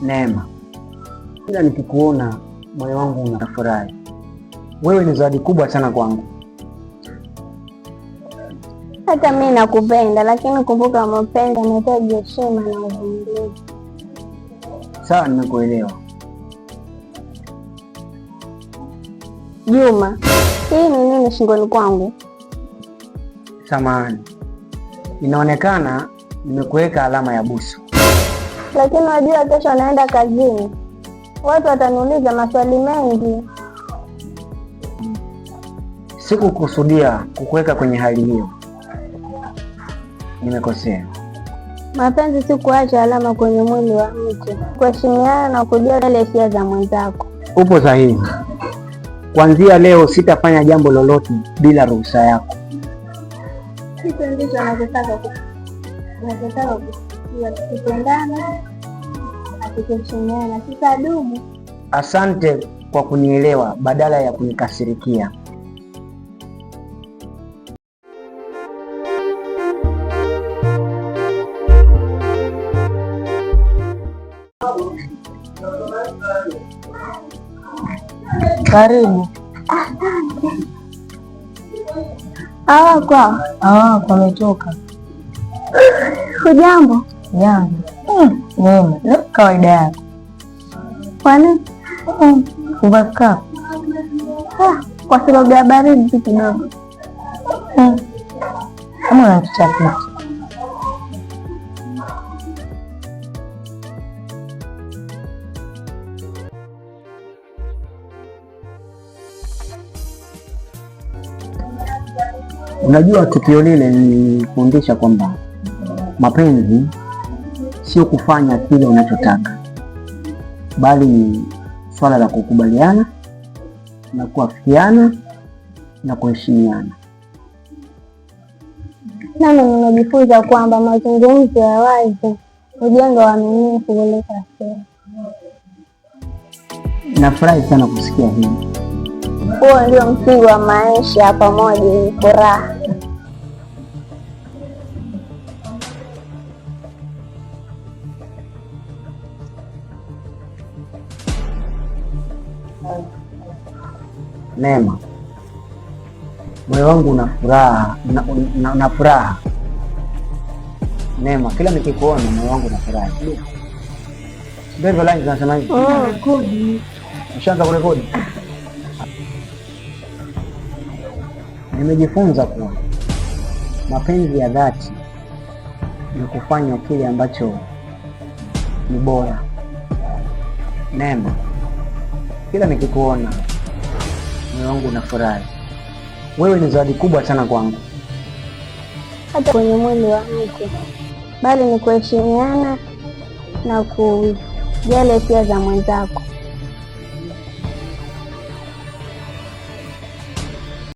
Neema, kila nikikuona moyo wangu unafurahi. Wewe ni zawadi kubwa sana kwangu. Hata mimi nakupenda, lakini kumbuka mapenzi yanahitaji heshima na uvumilivu. Sawa, nimekuelewa. Juma, hii ni nini shingoni kwangu? Samahani, inaonekana nimekuweka alama ya busu. Lakini wajua kesho naenda kazini, watu wataniuliza maswali mengi. Sikukusudia kukuweka kwenye hali hiyo, nimekosea. Mapenzi si kuacha alama kwenye mwili wa mtu, kuheshimiana na kujua ile hisia za mwenzako. Upo sahihi. Kuanzia leo sitafanya jambo lolote bila ruhusa yako. Hicho ndicho nachotaka kupendana, kuheshimiana, sitadumu. Asante kwa kunielewa badala ya kunikasirikia. Karibu. Kwao Ametoka. hujambo? Jambo. Neema, kawaida yako. Kwani? Kuvaa Kwa sababu ya baridi tu kidogo. Kama unatuchapita. Unajua, tukio lile nilifundisha kwamba mapenzi sio kufanya kile unachotaka, bali ni swala la kukubaliana na kuafikiana na kuheshimiana. Nami nimejifunza kwamba mazungumzo ya wazi hujenga uaminifu kuliko hasira. Nafurahi sana kusikia hili. Huo ndio msingi wa maisha pamoja yenye furaha. Neema, moyo wangu una furaha, na furaha. Neema, kila nikikuona moyo wangu una furaha. Ndio hivyo line zinasema hivi. Rekodi. Ushaanza kurekodi? Nimejifunza kuwa mapenzi ya dhati ni kufanya kile ambacho ni bora. Neema, kila nikikuona moyo wangu unafurahi. Wewe ni zawadi kubwa sana kwangu. Hata kwenye mwili wa mtu, bali ni kuheshimiana na kujali hisia za mwenzako.